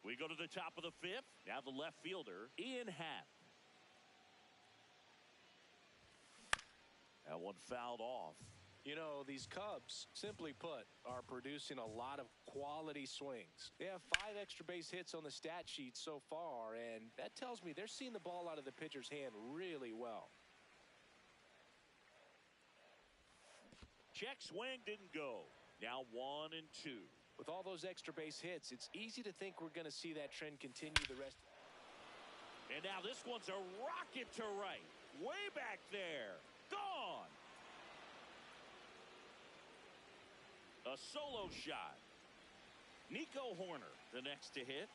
We go to the top of the fifth. Now the left fielder, Ian Happ. That one fouled off. You know, these Cubs, simply put, are producing a lot of quality swings. They have 5 extra base hits on the stat sheet so far, and that tells me they're seeing the ball out of the pitcher's hand really well. Check swing didn't go. Now 1-2. With all those extra base hits, it's easy to think we're going to see that trend continue the rest. And now this one's a rocket to right. Way back there. Gone. A solo shot. Nico Hoerner, the next to hit.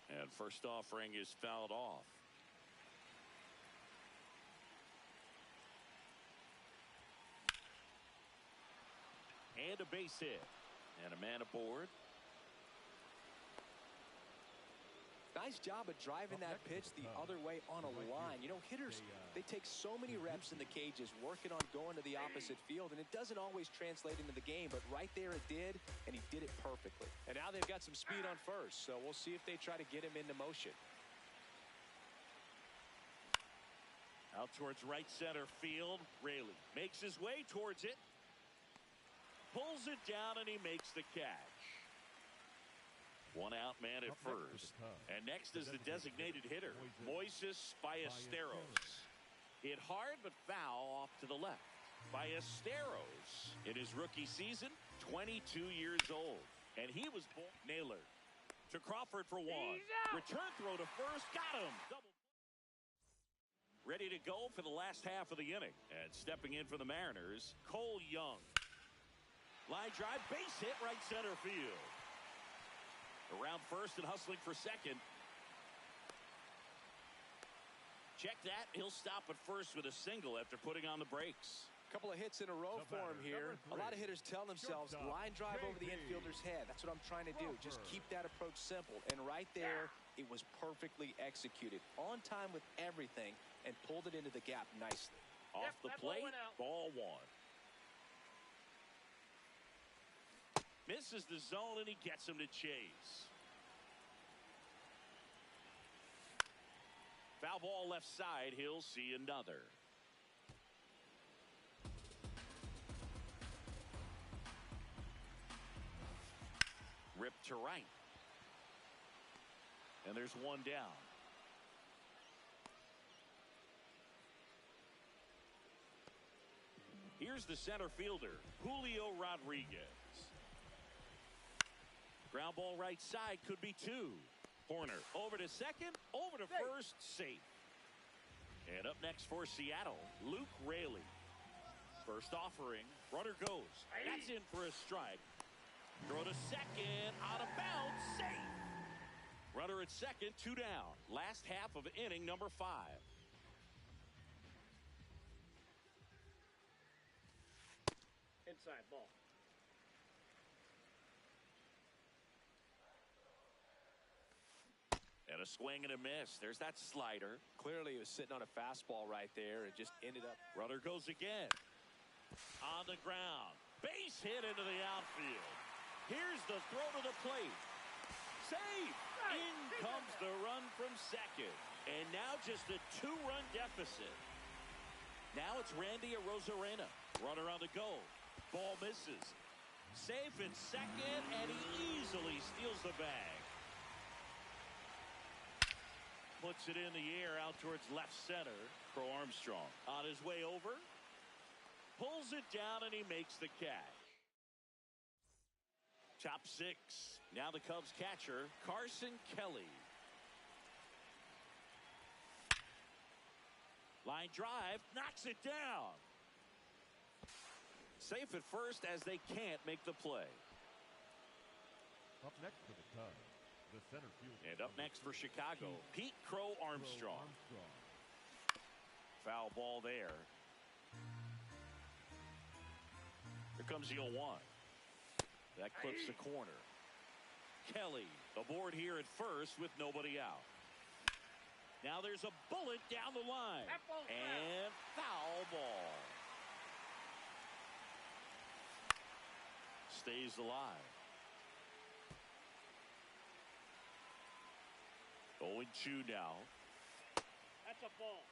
And first offering is fouled off. And a base hit. And a man aboard. Nice job of driving that pitch the other way on a line. You know, hitters, they take so many reps in the cages working on going to the opposite field, and it doesn't always translate into the game, but right there it did, and he did it perfectly. And now they've got some speed on first, so we'll see if they try to get him into motion. Out towards right center field. Raley makes his way towards it. Pulls it down, and he makes the catch. One out man at first. And next is the designated hitter, Moises Ballesteros. Hit hard but foul off to the left. Ballesteros, in his rookie season, 22 years old. And he was born. Naylor to Crawford for one. Return throw to first. Got him. Double. Ready to go for the last half of the inning. And stepping in for the Mariners, Cole Young. Line drive, base hit, right center field. Around first and hustling for second. Check that. He'll stop at first with a single after putting on the brakes. A couple of hits in a row for him here. A lot of hitters tell themselves, line drive over the infielder's head. That's what I'm trying to do. Just keep that approach simple. And right there, it was perfectly executed. On time with everything and pulled it into the gap nicely. Off the plate, ball one. Misses the zone, and he gets him to chase. Foul ball left side. He'll see another. Ripped to right. And there's one down. Here's the center fielder, Julio Rodriguez. Ground ball right side, could be 2. Hoerner over to second, over to first, safe. And up next for Seattle, Luke Raley. First offering, runner goes. That's in for a strike. Throw to second, out of bounds, safe. Runner at second, 2 down. Last half of inning number 5. Inside ball. And a swing and a miss. There's that slider. Clearly, he was sitting on a fastball right there and just ended up. Runner goes again. On the ground. Base hit into the outfield. Here's the throw to the plate. Safe. In comes the run from second. And now just a 2-run deficit. Now it's Randy Arozarena. Runner on the go. Ball misses. Safe in second, and he easily steals the bag. Puts it in the air out towards left center. Crow Armstrong on his way over. Pulls it down, and he makes the catch. Top 6. Now the Cubs catcher, Carson Kelly. Line drive, knocks it down. Safe at first as they can't make the play. Up next for the Cubs, the center fielder. And up next for Chicago, Pete Crow Armstrong. Foul ball there. Here comes the 0-1. That clips the corner. Kelly aboard here at first with nobody out. Now there's a bullet down the line. And foul ball. Stays alive. 0-2 now. That's a ball.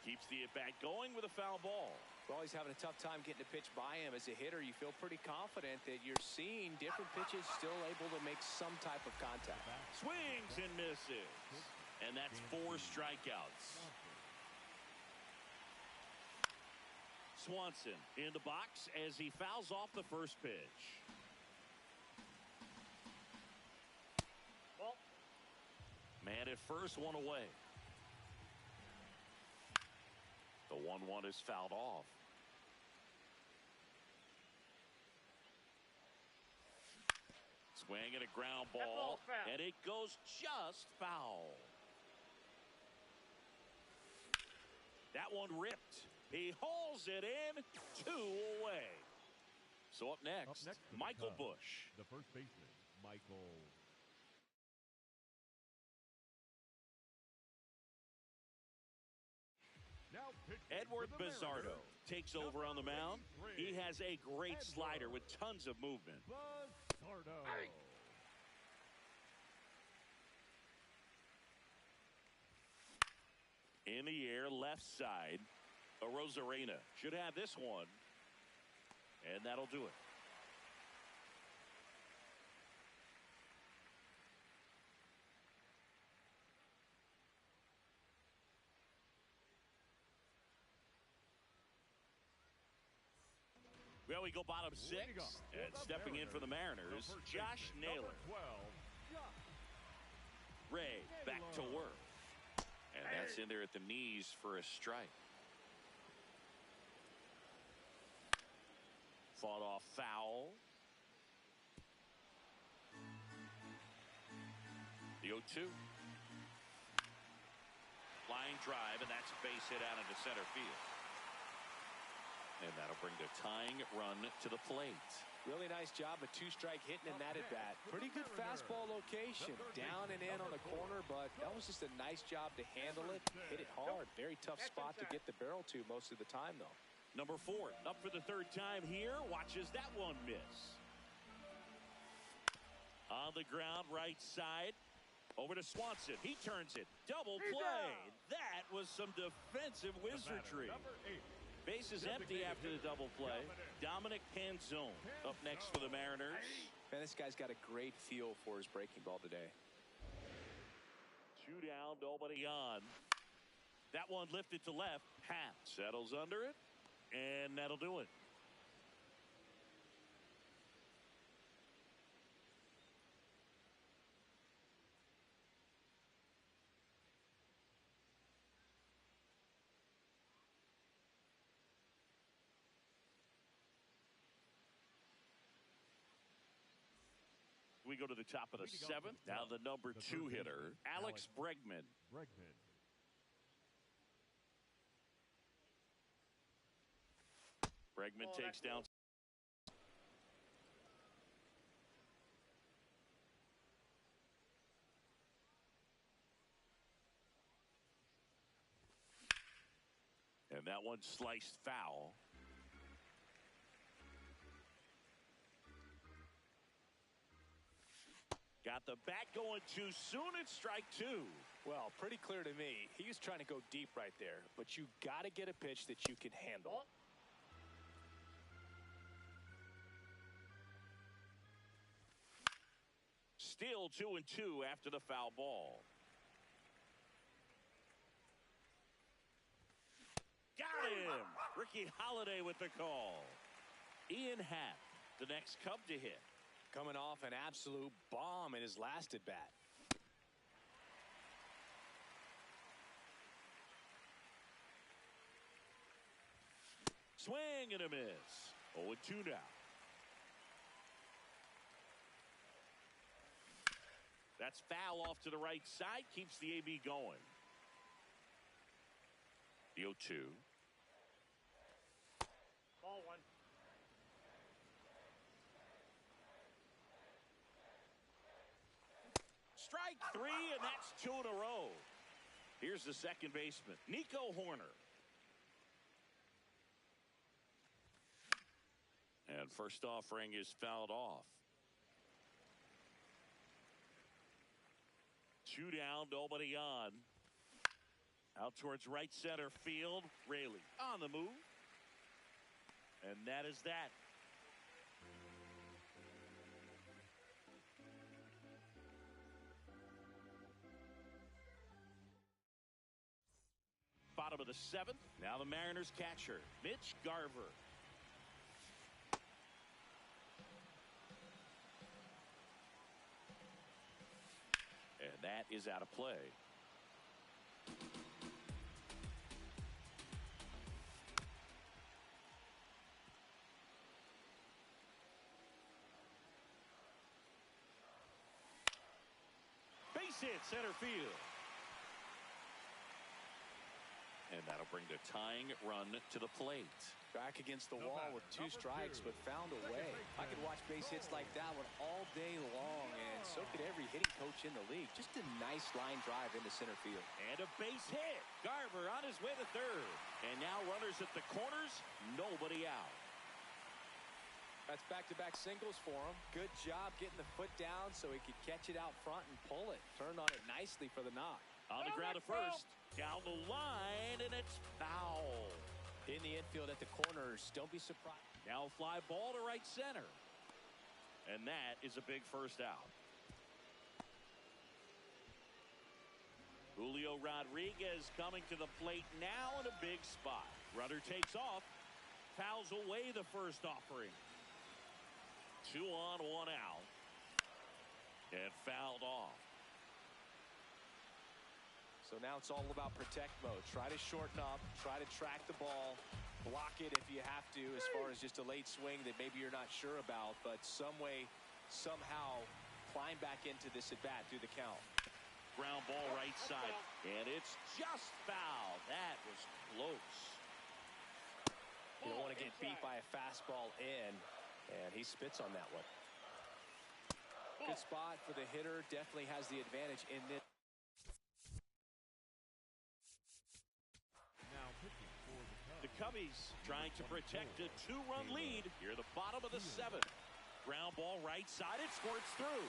Keeps the at-bat going with a foul ball. Well, he's having a tough time getting a pitch by him. As a hitter, you feel pretty confident that you're seeing different pitches still able to make some type of contact. Swings and misses. And that's 4 strikeouts. Swanson in the box as he fouls off the first pitch. Ball. Man at first, 1 away. The 1-1 is fouled off. Swing and a ground ball, foul. and it goes just foul. That one ripped. He hauls it in, 2 away. So up next Michael Busch. The first baseman, Michael. Now Edward Bizardo takes over on the mound. He has a great slider with tons of movement. Bizardo. In the air, left side. Arozarena should have this one. And that'll do it. Well, we go bottom 6. And stepping in for the Mariners, Josh Naylor. 12. Ray back to work. And that's in there at the knees for a strike. Fought off foul. The 0-2. Line drive, and that's a base hit out into center field. And that'll bring the tying run to the plate. Really nice job, a 2-strike hitting in that at bat. Pretty good fastball location, down and in on the corner, but that was just a nice job to handle it, hit it hard. Very tough spot to get the barrel to most of the time, though. Number 4, up for the 3rd time here, watches that one miss. On the ground, right side, over to Swanson. He turns it, double play. That was some defensive wizardry. Number 8. Base is empty after the double play. Dominic Panzone up next for the Mariners. Man, this guy's got a great feel for his breaking ball today. 2 down, nobody on. That one lifted to left. Happ settles under it, and that'll do it. We go to the top of the 7th. Now the number 2 hitter, Alex Bregman. Bregman takes down. And that one sliced foul. Got the bat going too soon. It's strike 2. Well, pretty clear to me. He was trying to go deep right there, but you got to get a pitch that you can handle. Still 2-2 after the foul ball. Got him! Ricky Holiday with the call. Ian Happ, the next Cub to hit. Coming off an absolute bomb in his last at bat. Swing and a miss. 0-2 now. That's foul off to the right side. Keeps the AB going. The 0-2. Ball 1. Strike 3, and that's 2 in a row. Here's the second baseman, Nico Horner. And first offering is fouled off. Two down, nobody on. Out towards right center field. Raley on the move. And that is that. Bottom of the seventh. Now the Mariners catcher, Mitch Garver. And that is out of play. Base hit center field. And that'll bring the tying run to the plate. Back against the wall with two strikes, but found a way. I could watch base hits like that one all day long, and so could every hitting coach in the league. Just a nice line drive into center field. And a base hit. Garver on his way to third. And now runners at the corners, nobody out. That's back-to-back singles for him. Good job getting the foot down so he could catch it out front and pull it. Turned on it nicely for the knock. On the ground to first. Down the line, and it's foul. In the infield at the corners. Don't be surprised. Now fly ball to right center. And that is a big first out. Julio Rodriguez coming to the plate now in a big spot. Runner takes off. Fouls away the first offering. 2 on, 1 out. And fouled off. So now it's all about protect mode. Try to shorten up. Try to track the ball. Block it if you have to, as far as just a late swing that maybe you're not sure about. But some way, somehow, climb back into this at-bat through the count. Ground ball right side. And it's just foul. That was close. You don't want to get beat by a fastball in. And he spits on that one. Good spot for the hitter. Definitely has the advantage in this. The Cubbies trying to protect a 2-run lead here at the bottom of the 7th. Ground ball right side. It squirts through.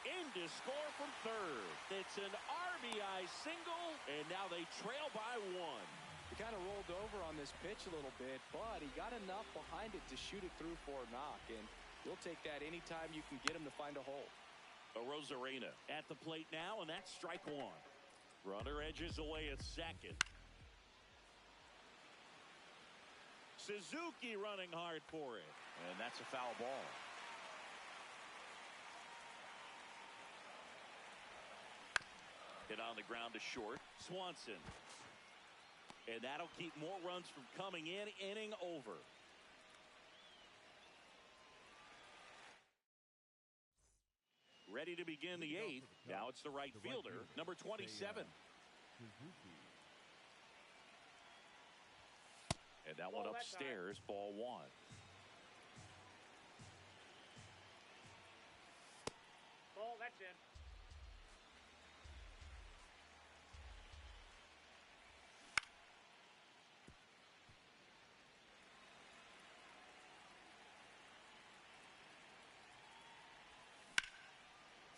In to score from third. It's an RBI single, and now they trail by 1. He kind of rolled over on this pitch a little bit, but he got enough behind it to shoot it through for a knock, and you'll take that anytime you can get him to find a hole. Arozarena at the plate now, and that's strike 1. Runner edges away at second. Suzuki running hard for it, and that's a foul ball. Hit on the ground to short. Swanson. And that'll keep more runs from coming in. Inning over. Ready to begin the 8th. Now it's the right fielder, number 27. And that one upstairs, ball 1. Ball, that's in.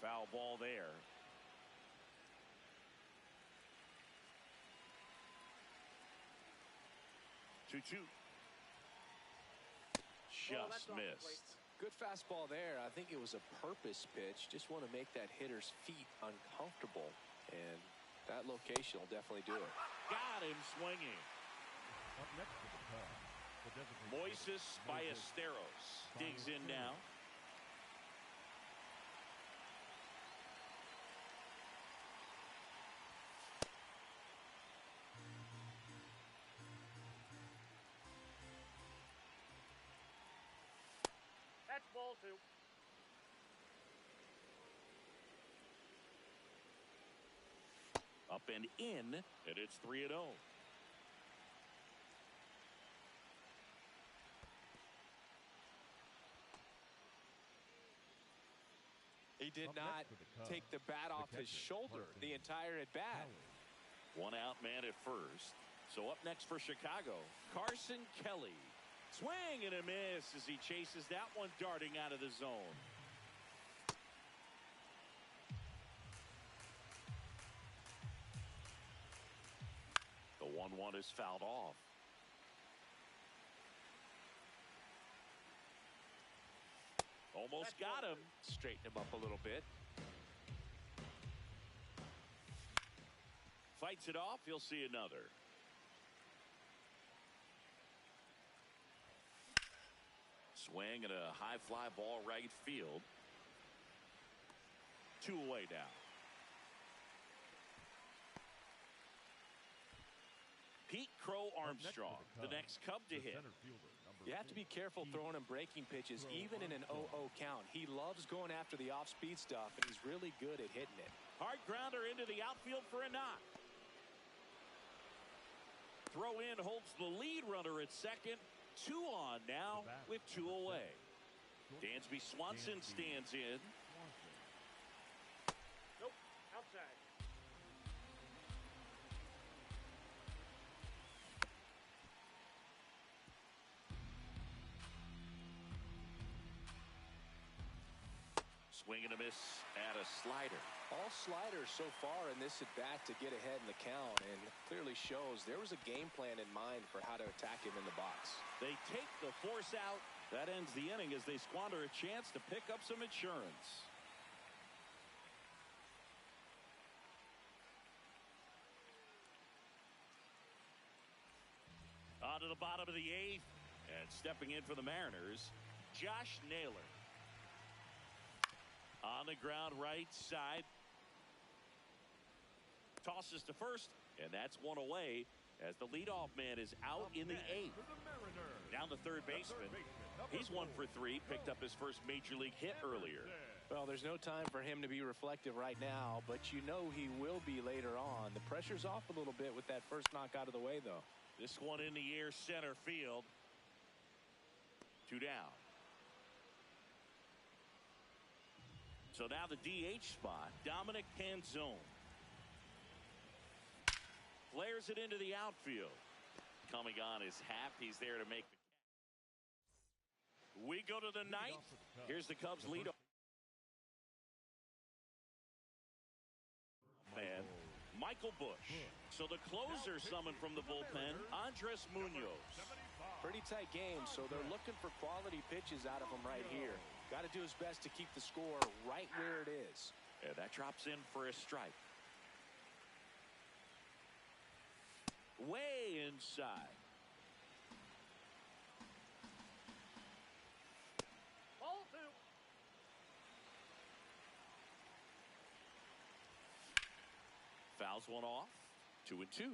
Foul ball there. Two. Just missed. Good fastball there. I think it was a purpose pitch. Just want to make that hitter's feet uncomfortable. And that location will definitely do it. Got him swinging. Up next to the Cubs, the designated Moises Ballesteros digs in now. That's ball 2. Up and in, and it's 3-0. He did not take the bat off his shoulder the entire at bat. 1 out man at first. So up next for Chicago, Carson Kelly. Swing and a miss as he chases that one darting out of the zone. 1-1 is fouled off. Almost got him. Straighten him up a little bit. Fights it off. He'll see another. Swing and a high fly ball right field. 2 away now. Pete Crow Armstrong, the next Cub to hit. You have to be careful throwing him breaking pitches, even in an 0-0 count. He loves going after the off-speed stuff, and he's really good at hitting it. Hard grounder into the outfield for a knock. Throw in holds the lead runner at second. 2 on now with 2 away. Dansby Swanson stands in. Nope. Outside. Swing and a miss at a slider. All sliders so far in this at-bat to get ahead in the count, and clearly shows there was a game plan in mind for how to attack him in the box. They take the force out. That ends the inning as they squander a chance to pick up some insurance. On to the bottom of the 8th, and stepping in for the Mariners, Josh Naylor. On the ground right side. Tosses to first, and that's 1 away as the leadoff man is out in the 8th. Down the third baseman. He's 1 for 3, picked up his first major league hit earlier. Well, there's no time for him to be reflective right now, but you know he will be later on. The pressure's off a little bit with that first knock out of the way, though. This one in the air, center field. 2 down. So now the DH spot, Dominic Canzone. Flares it into the outfield. Coming on his half, he's there to make the catch. We go to the 9th. Here's the Cubs lead. Man, Michael Busch. So the closer summoned from the bullpen, Andres Munoz. Pretty tight game, so they're looking for quality pitches out of him right here. Got to do his best to keep the score right where it is. And that drops in for a strike. Way inside. Ball 2. Fouls one off. 2-2.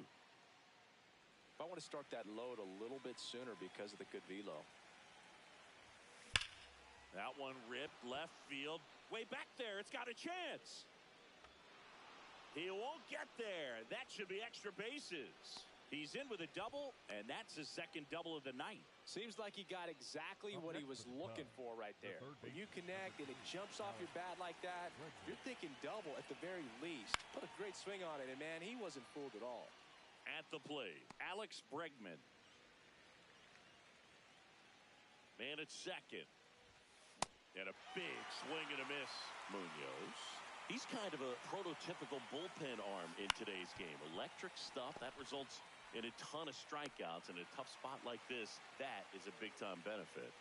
I want to start that load a little bit sooner because of the good velo. That one ripped left field. Way back there. It's got a chance. He won't get there. That should be extra bases. He's in with a double, and that's his second double of the night. Seems like he got exactly what he was looking for right there. When you connect and it jumps off your bat like that, you're thinking double at the very least. Put a great swing on it, and man, he wasn't fooled at all. At the plate, Alex Bregman. Man at second. And a big swing and a miss. Munoz. He's kind of a prototypical bullpen arm in today's game. Electric stuff that results in a ton of strikeouts in a tough spot like this. That is a big-time benefit.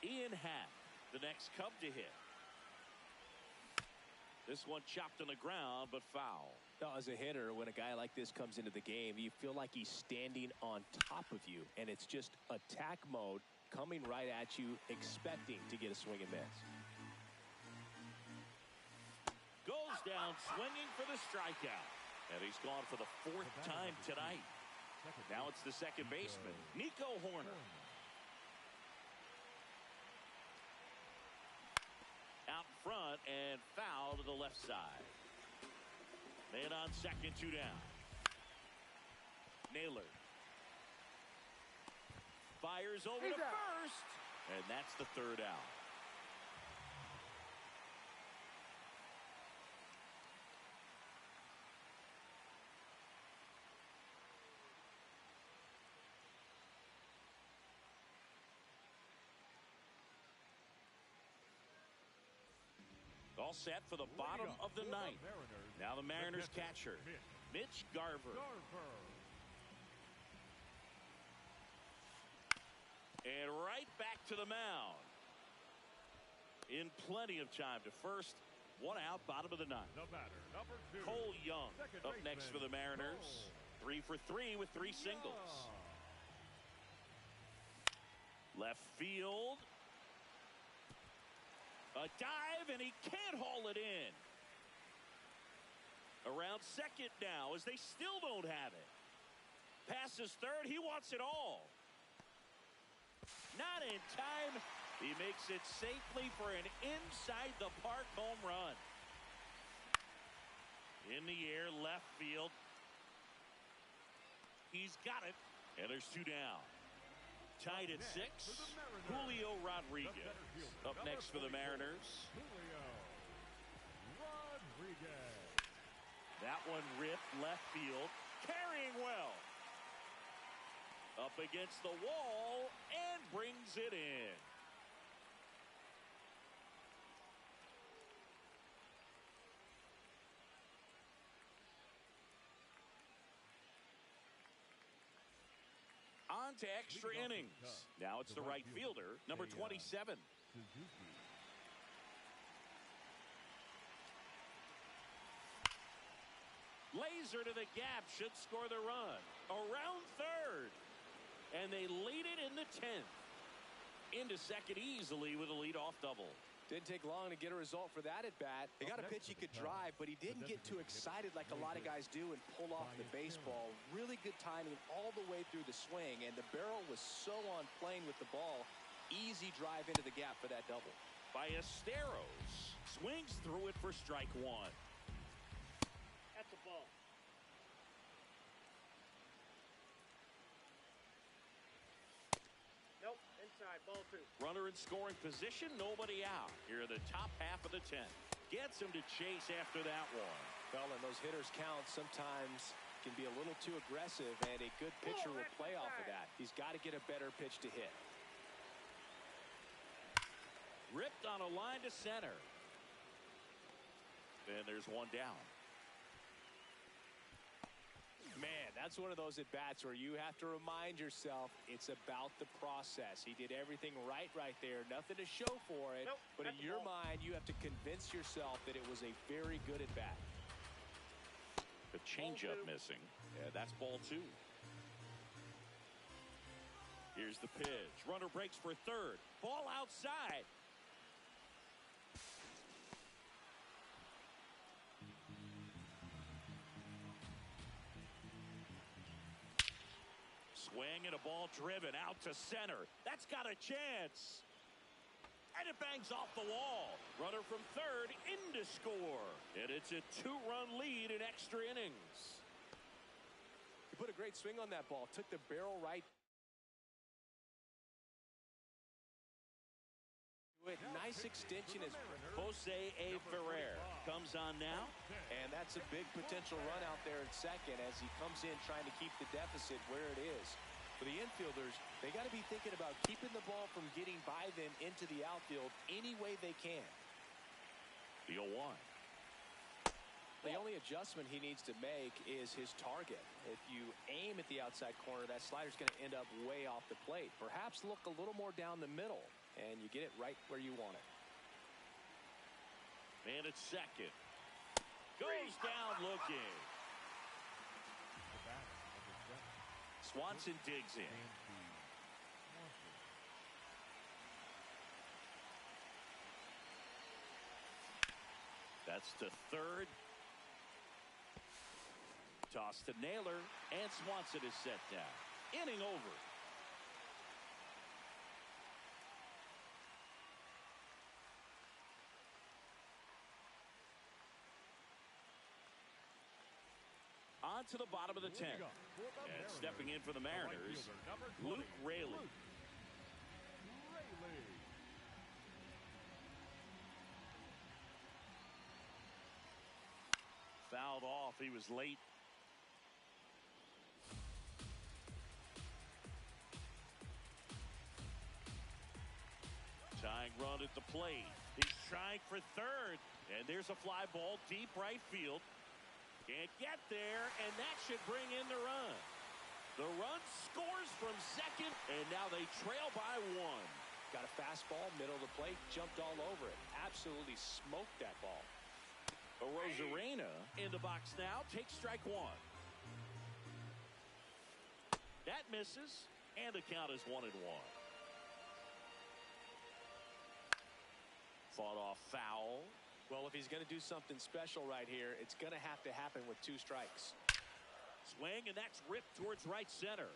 Ian Happ, the next Cub to hit. This one chopped on the ground, but foul. Now, as a hitter, when a guy like this comes into the game, you feel like he's standing on top of you, and it's just attack mode coming right at you, expecting to get a swing and miss. Goes down swinging for the strikeout. And he's gone for the 4th time tonight. Now it's the second baseman, Nico Horner. Out in front and foul to the left side. Man on second, 2 down. Naylor. Fires over to first. And that's the 3rd out. All set for the bottom of the 9th. Now the Mariners catcher, Mitch Garver. to the mound. In plenty of time to first. One out, bottom of the ninth. The batter, number 2. Cole Young Second up next for the Mariners. 3 for 3 with 3 singles. Left field. A dive, and he can't haul it in. Around second now as they still don't have it. Passes third. He wants it all. Not in time. He makes it safely for an inside-the-park home run. In the air, left field. He's got it, and there's 2 down. Tied at 6. Julio Rodriguez up next for the Mariners. Julio Rodriguez. That one ripped left field. Carrying well. Up against the wall and brings it in. On to extra innings. Now it's the right fielder, number 27. Suzuki. Laser to the gap, should score the run. Around third. And they lead it in the 10th. Into second easily with a leadoff double. Didn't take long to get a result for that at bat. They got a pitch he could drive, but he didn't get too excited like a lot of guys do and pull off the baseball. Really good timing all the way through the swing, and the barrel was so on plane with the ball. Easy drive into the gap for that double. Ballesteros swings through it for strike 1. That's a ball. Nope, inside, ball 2. Runner in scoring position, nobody out. Here are the top half of the 10th. Gets him to chase after that one. Well, and those hitters count sometimes can be a little too aggressive, and a good pitcher will play off of that. He's got to get a better pitch to hit. Ripped on a line to center. And there's 1 down. Man, that's one of those at-bats where you have to remind yourself it's about the process. He did everything right there. Nothing to show for it. Nope, but in your mind, you have to convince yourself that it was a very good at-bat. The changeup missing. Yeah, that's ball 2. Here's the pitch. Runner breaks for third. Ball outside. Swing and a ball driven out to center. That's got a chance. And it bangs off the wall. Runner from third in to score. And it's a 2-run lead in extra innings. He put a great swing on that ball. Took the barrel right. Nice extension as Jose A. Ferrer comes on now. And that's a big potential run out there in second as he comes in trying to keep the deficit where it is. For the infielders, they got to be thinking about keeping the ball from getting by them into the outfield any way they can. The 0-1. The only adjustment he needs to make is his target. If you aim at the outside corner, that slider's going to end up way off the plate. Perhaps look a little more down the middle, and you get it right where you want it. Man at second. Goes down looking. Swanson digs in. That's to third. Toss to Naylor, and Swanson is set down. Inning over. On to the bottom of the 10th. And stepping in for the Mariners, Luke Raley. Fouled off. He was late. Tying run at the plate. He's trying for third. And there's a fly ball deep right field. Can't get there, and that should bring in the run. The run scores from second, and now they trail by 1. Got a fastball, middle of the plate, jumped all over it. Absolutely smoked that ball. Arozarena in the box now. Takes strike one. That misses, and the count is 1-1. Fought off foul. Well, if he's going to do something special right here, it's going to have to happen with 2 strikes. Swing, and that's ripped towards right center.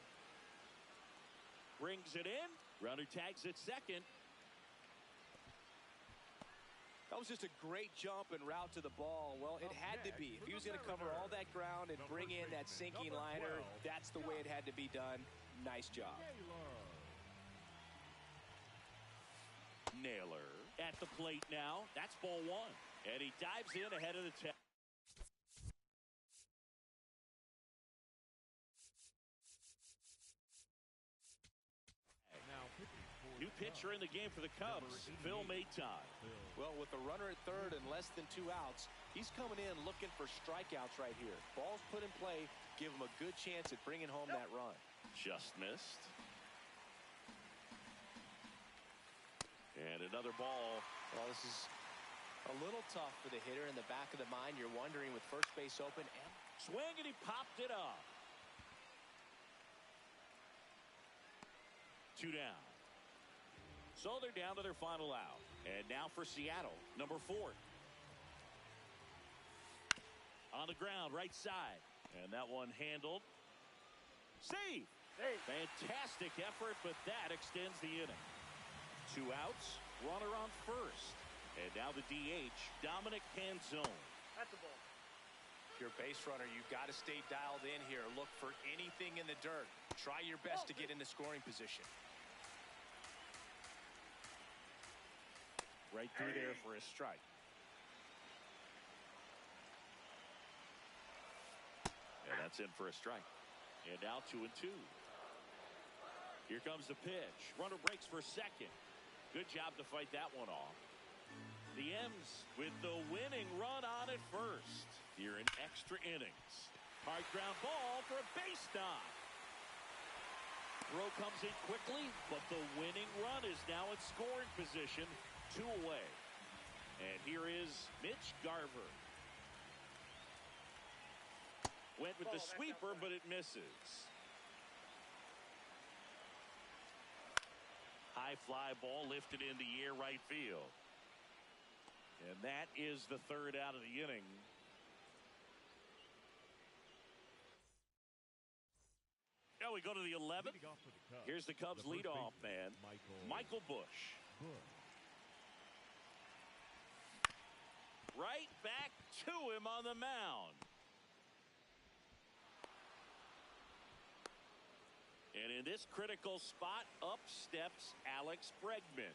Brings it in. Runner tags at second. That was just a great jump and route to the ball. Well, it had to be. If he was going to cover all that ground and bring in that sinking liner, that's the way it had to be done. Nice job. Naylor at the plate now. That's ball 1. And he dives in ahead of the tag. New pitcher in the game for the Cubs, Phil Maton. Well, with a runner at third and less than 2 outs, he's coming in looking for strikeouts right here. Ball's put in play, give him a good chance at bringing home that run. Just missed. And another ball. Well, this is a little tough for the hitter. In the back of the mind, you're wondering with first base open. And swing, and he popped it up. 2 down. So they're down to their final out. And now for Seattle, number 4. On the ground, right side. And that one handled. Save! Hey. Fantastic effort, but that extends the inning. 2 outs, runner on first. And now the DH, Dominic Canzone. That's a ball. if you're a base runner, you've got to stay dialed in here. Look for anything in the dirt. Try your best to get into scoring position. Right through there for a strike. And that's in for a strike. And now 2-2. Here comes the pitch. Runner breaks for second. Good job to fight that one off. The M's with the winning run on at first. Here in extra innings. Hard ground ball for a base knock. Throw comes in quickly, but the winning run is now in scoring position. 2 away. And here is Mitch Garver. Went with the sweeper, but it misses. High fly ball lifted in the air right field. And that is the third out of the inning. Now we go to the 11th. Here's the Cubs leadoff man, Michael Busch. Right back to him on the mound. And in this critical spot, up steps Alex Bregman.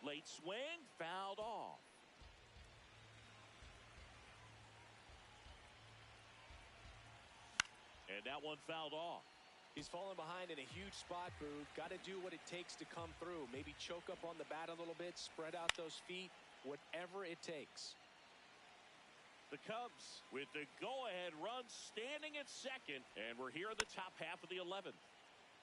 Late swing, fouled off. And that one fouled off. He's fallen behind in a huge spot, Boog. Got to do what it takes to come through. Maybe choke up on the bat a little bit, spread out those feet, whatever it takes. The Cubs with the go-ahead run standing at second, and we're here in the top half of the 11th.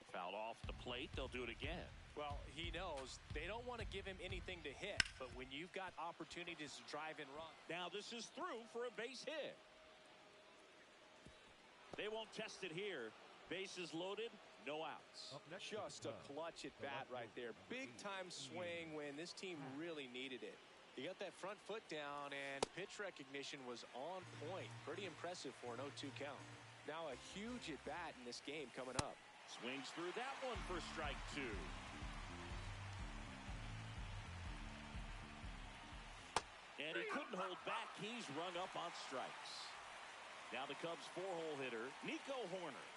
Fouled off the plate, they'll do it again. Well, he knows they don't want to give him anything to hit, but when you've got opportunities to drive and run. Now this is through for a base hit. They won't test it here. Bases loaded, no outs. Just a clutch at bat right there. Big time swing when this team really needed it. He got that front foot down, and pitch recognition was on point. Pretty impressive for an 0-2 count. Now a huge at bat in this game coming up. Swings through that one for strike 2. And he couldn't hold back. He's rung up on strikes. Now the Cubs 4-hole hitter, Nico Hoerner.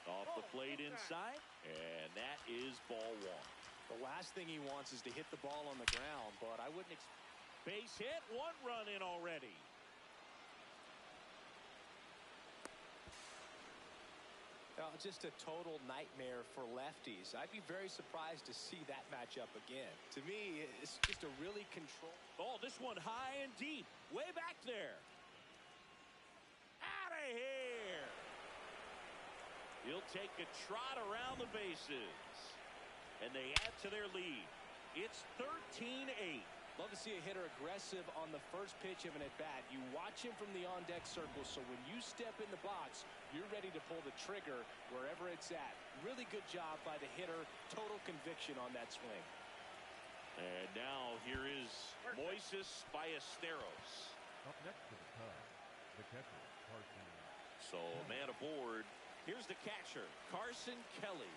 Off the plate inside, and that is ball 1. The last thing he wants is to hit the ball on the ground, but I wouldn't base hit, 1 run in already. Just a total nightmare for lefties. I'd be very surprised to see that matchup again. To me, it's just a really controlled. Oh, this one high and deep, way back there. Out of here. He'll take a trot around the bases. And they add to their lead. It's 13-8. Love to see a hitter aggressive on the first pitch of an at-bat. You watch him from the on-deck circle, so when you step in the box, you're ready to pull the trigger wherever it's at. Really good job by the hitter. Total conviction on that swing. And now here is Moises Ballesteros. Up next to the Cubs, the catcher, Carson. So man aboard. Here's the catcher, Carson Kelly.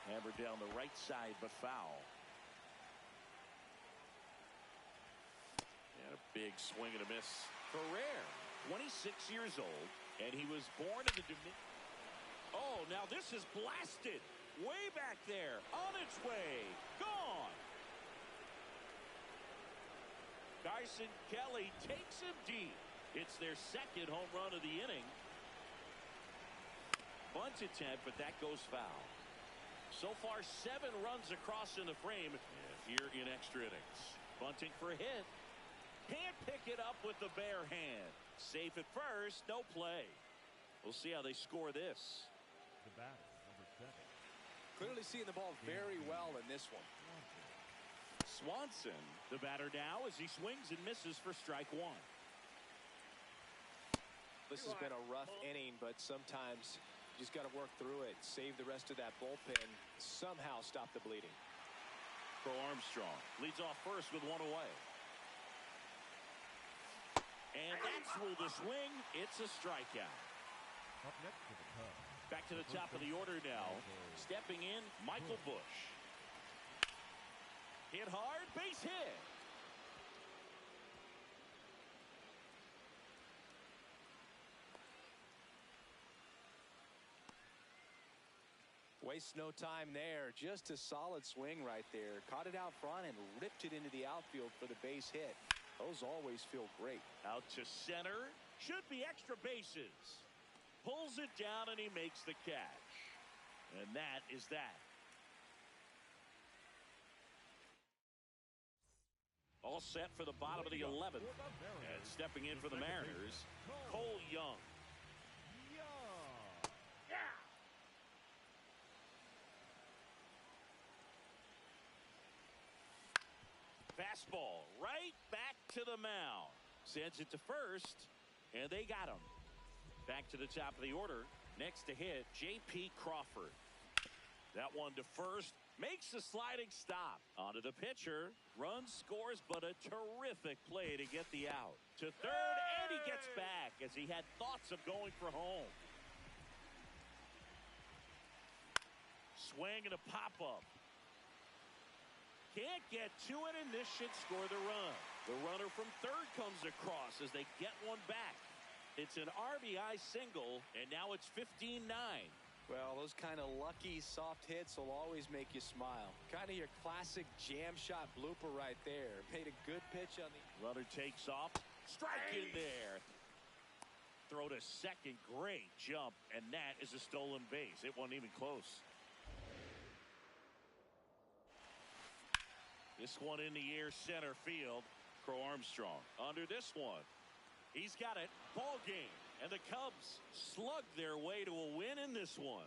Hammered down the right side, but foul. And a big swing and a miss. Ferrer, 26 years old, and he was born in the Dominican. Oh, now this is blasted. Way back there, on its way, gone. Carson Kelly takes him deep. It's their second home run of the inning. Bunt attempt, but that goes foul. So far, 7 runs across in the frame here in extra innings. Bunting for a hit. Can't pick it up with the bare hand. Safe at first, no play. We'll see how they score this. The batter, number 7. Clearly seeing the ball very well in this one. Swanson, the batter now as he swings and misses for strike 1. This has been a rough inning, but sometimes you just got to work through it. Save the rest of that bullpen. Somehow stop the bleeding. Crow Armstrong leads off first with 1 away. And that's through the swing. It's a strikeout. Up next to the Cubs. Back to the top of the order now. Stepping in, Michael Busch. Hit hard, base hit. Waste no time there. Just a solid swing right there. Caught it out front and ripped it into the outfield for the base hit. Those always feel great. Out to center. Should be extra bases. Pulls it down and he makes the catch. And that is that. All set for the bottom of the 11th. And stepping in for the Mariners, Cole Young. Fastball right back to the mound. Sends it to first, and they got him. Back to the top of the order. Next to hit, J.P. Crawford. That one to first. Makes the sliding stop. Onto the pitcher. Runs, scores, but a terrific play to get the out. To third, and he gets back as he had thoughts of going for home. Swing and a pop-up. Can't get to it, and this should score the run. The runner from third comes across as they get one back. It's an RBI single, and now it's 15-9. Well, those kind of lucky soft hits will always make you smile. Kind of your classic jam shot blooper right there. Made a good pitch on the... Runner takes off. Strike in there. Throw to second. Great jump, and that is a stolen base. It wasn't even close. This one in the air, center field. Crow Armstrong under this one. He's got it. Ball game. And the Cubs slugged their way to a win in this one.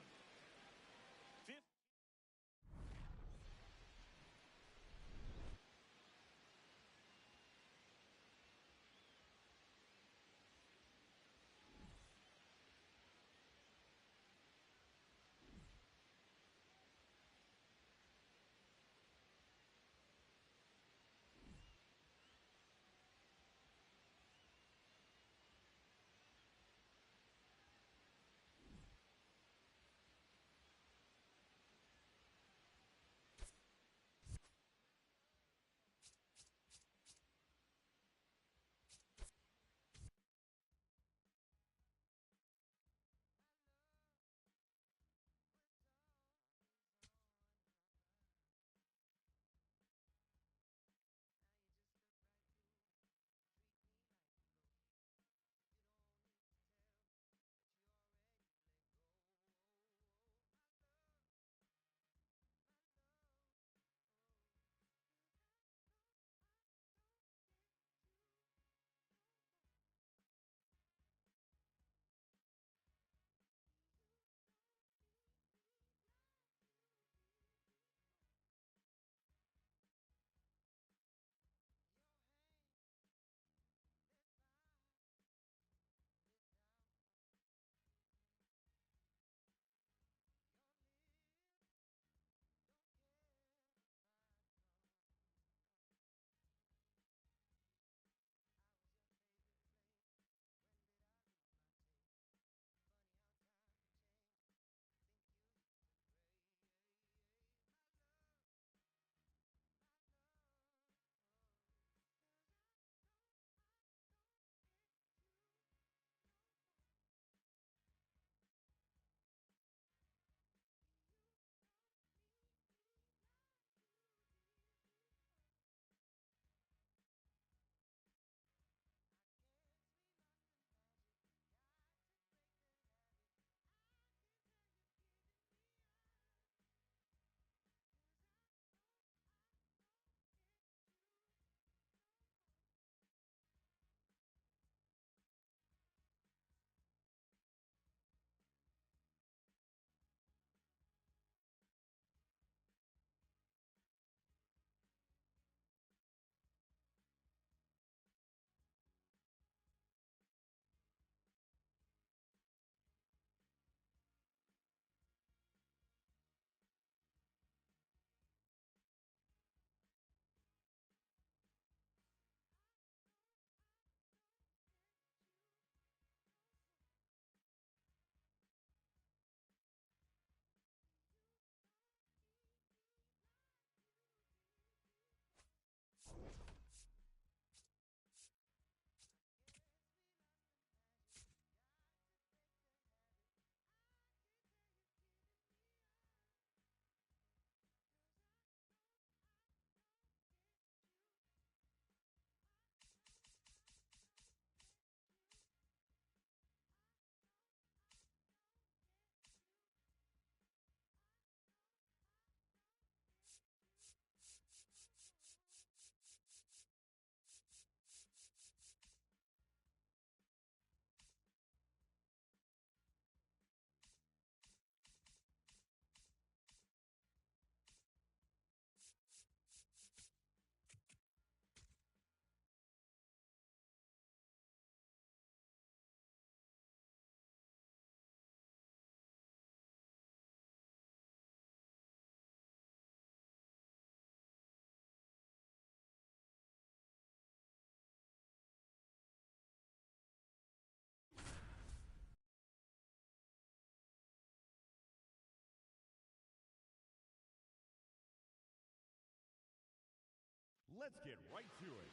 Let's get right to it.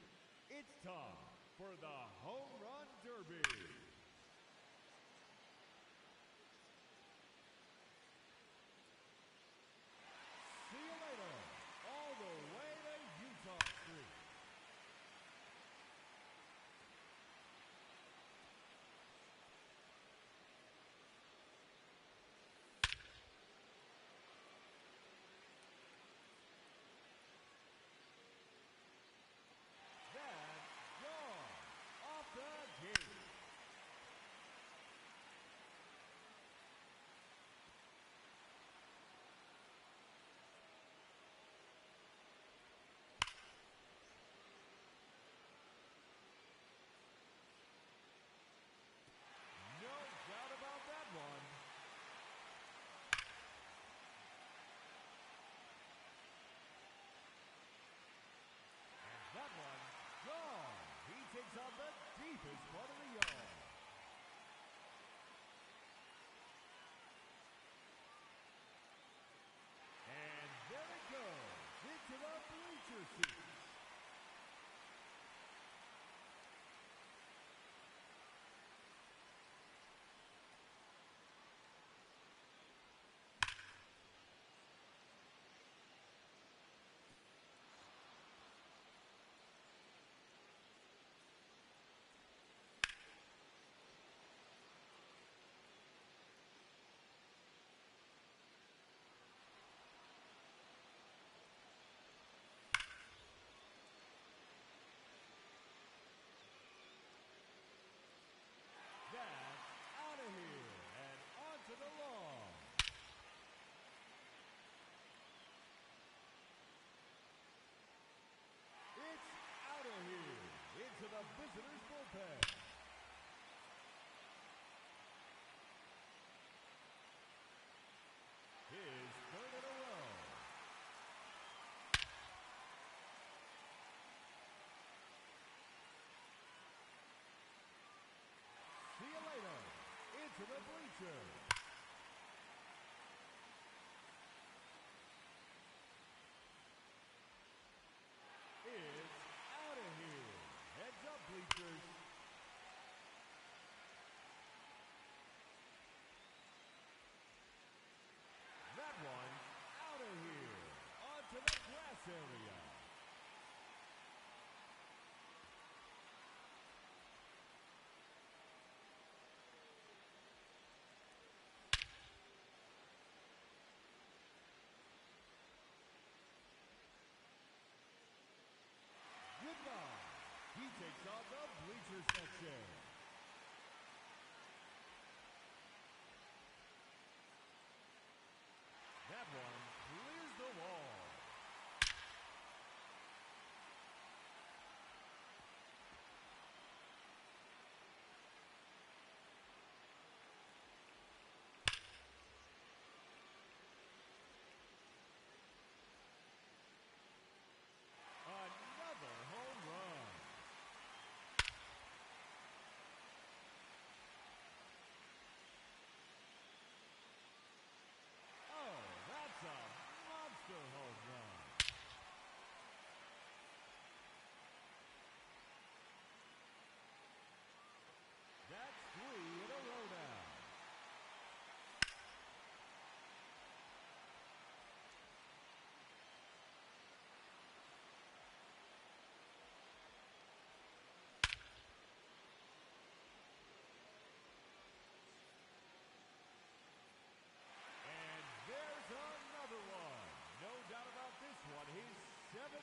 It's time for the Home Run Derby. See you later, all the way to Utah Street. That's gone off the gate. No doubt about that one. And that one, gone. He takes on the deepest part of the yard. And there it goes, into the bleacher seats. That's out of here and onto the lawn. It's out of here into the visitors' bullpen. His third in a row. See you later, into the bleachers. It's out of here. Heads up, bleachers. That one's out of here. Onto the grass area. Goodbye. He takes on the bleacher section. That one clears the wall. Another home run. Oh, that's a monster home run. That's 3 in a row now. And there's another one. No doubt about this one. He's 17.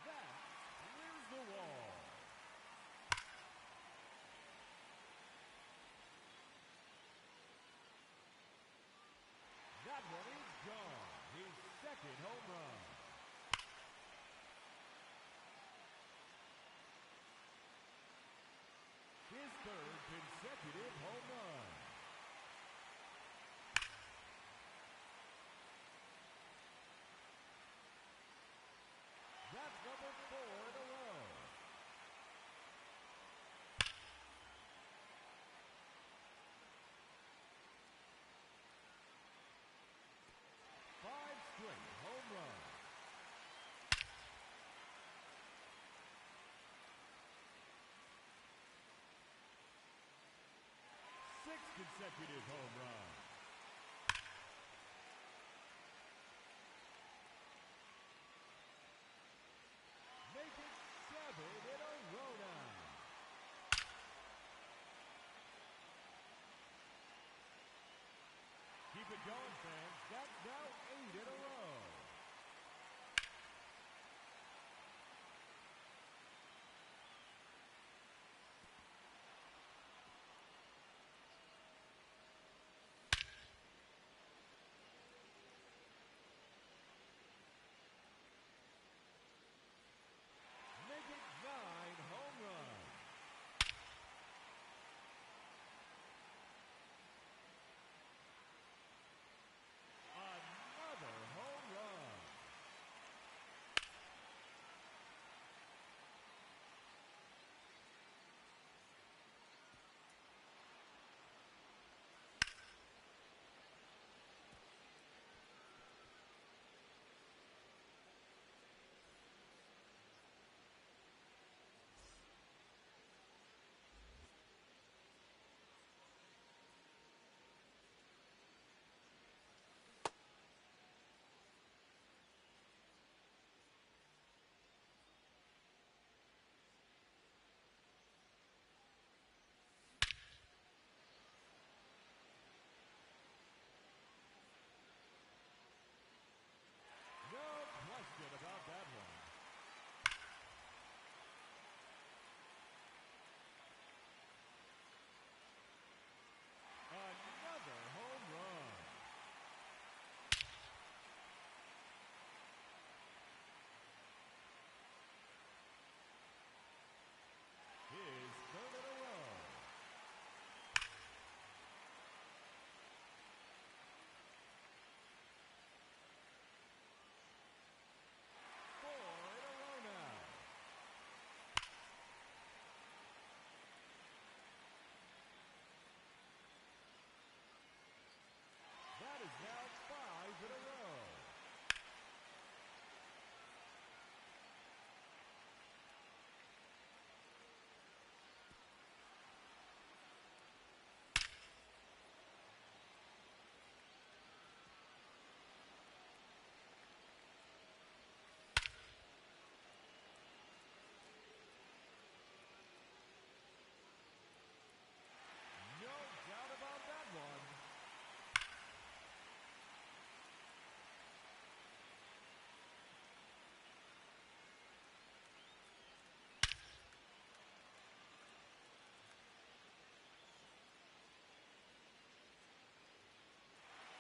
That clears the wall. That one is gone. His second home run. His third consecutive home run. That's number 4 in a row. consecutive home run. Make it 7 in a row now. Keep it going, fans. That's now 8 in a row. Make it 9 home runs. Another home run. No question about that one. Another home run. His third in a row. Four in a row now. That is now 5 in a row. No doubt about that one.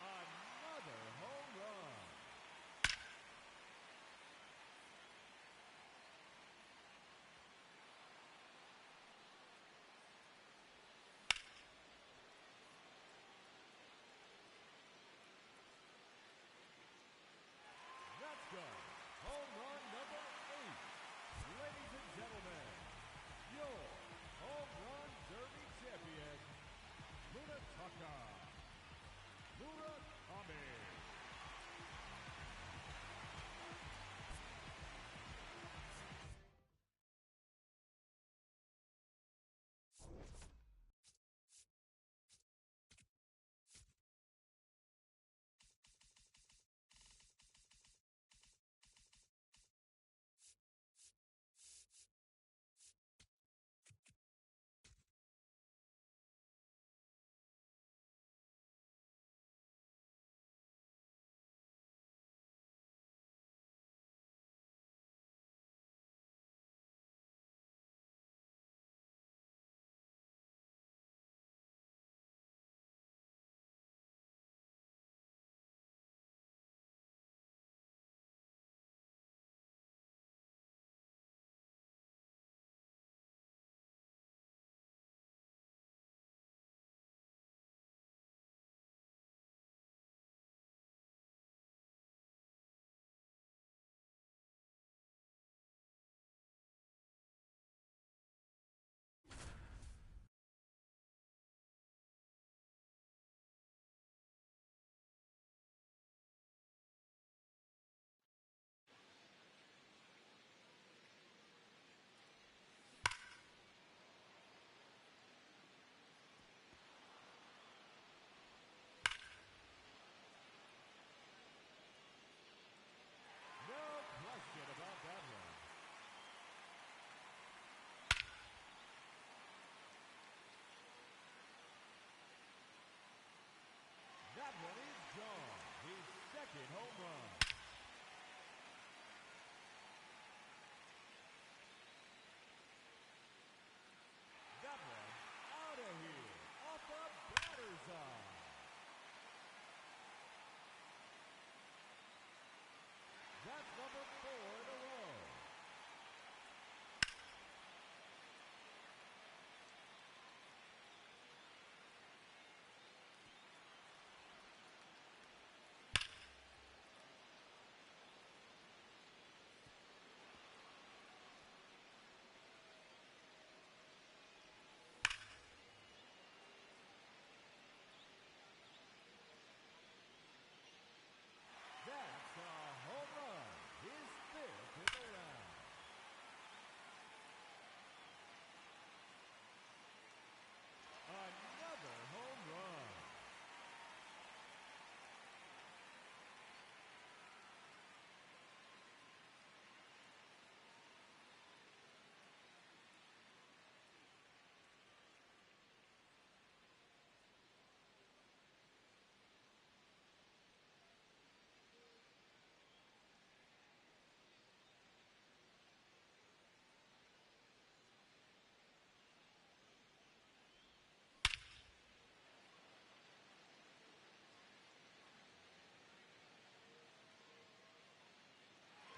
Another home run. That's good. Home run number 8. Ladies and gentlemen, your home run derby champion, Munetaka Murakami. second home run. That one out of here, off the batter's eye. That's number 4 in a row. That's a home run. His 5th in the round. Another home run.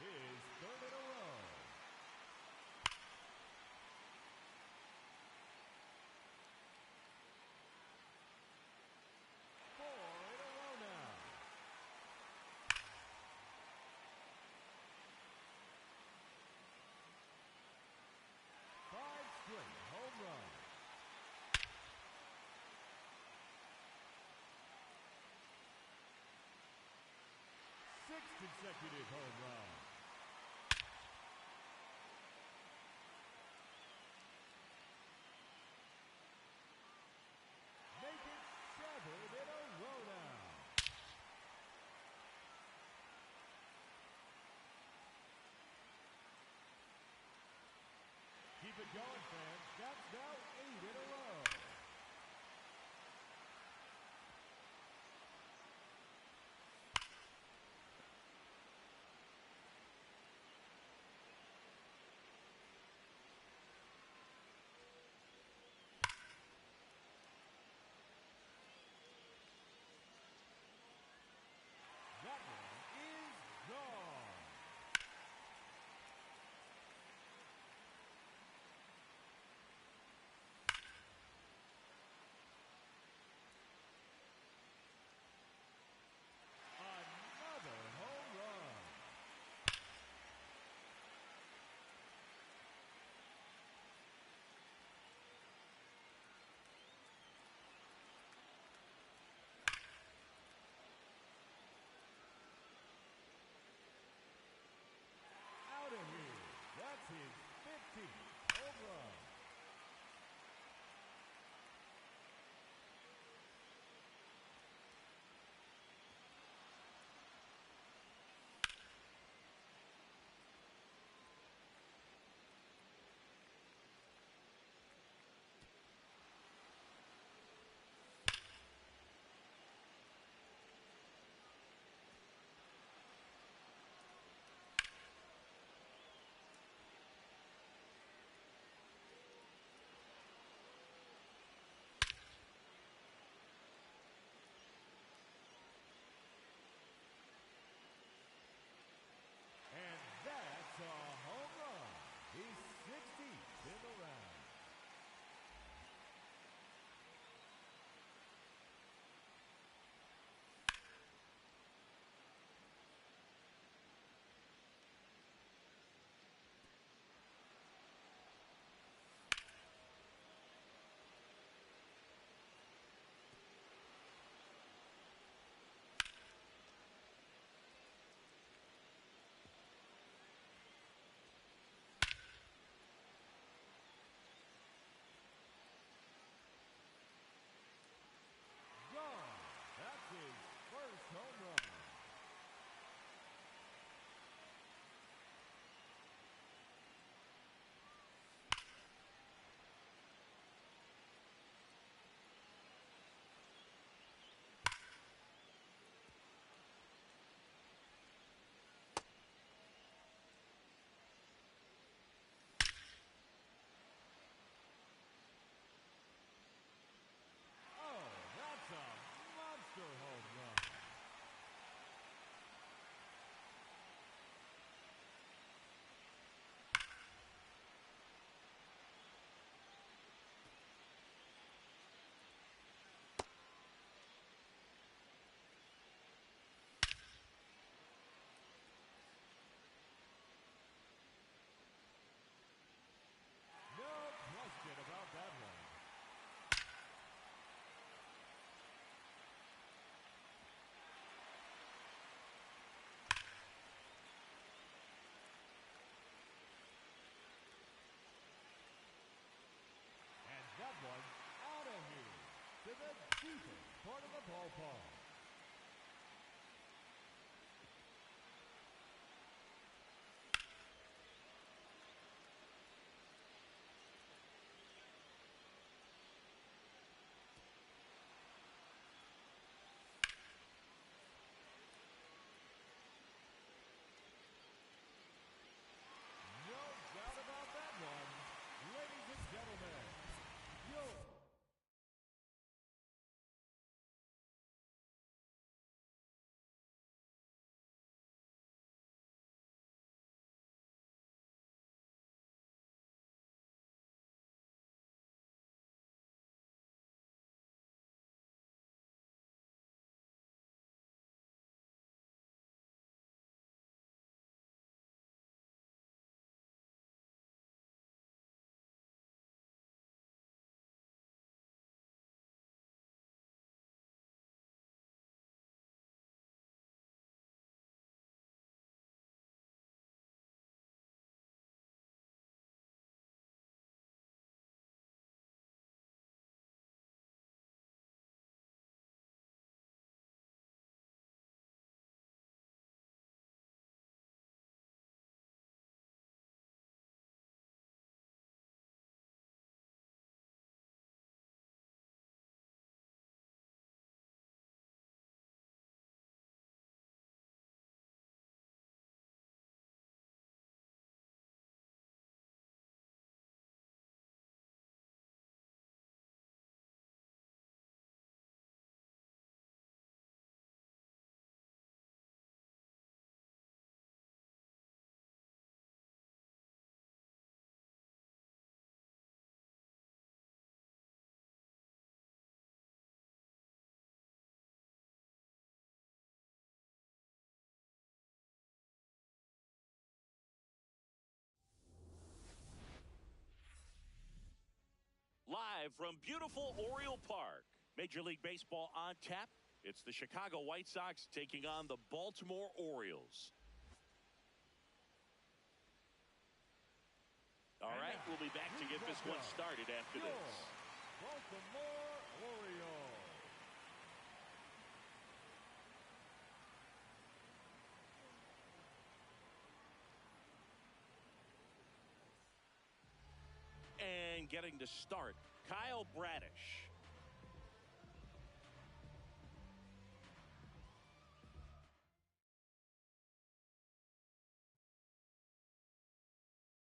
His 3rd in a row. Four in a row now. 5 straight home runs. Sixth consecutive home run. Make it 7 in a row now. Keep it going, fans. That's now 8 in a row. That one is gone. Another home run. Out of here. That's his 15th home run. And that's a home run. He's 16th in the round. Gone. That's his 1st home run. part of the ballpark. No doubt about that one. Ladies and gentlemen, yo. Live from beautiful Oriole Park, Major League Baseball on tap. It's the Chicago White Sox taking on the Baltimore Orioles. All right, we'll be back to get this one started after this. Baltimore Orioles. And getting to start, Kyle Bradish.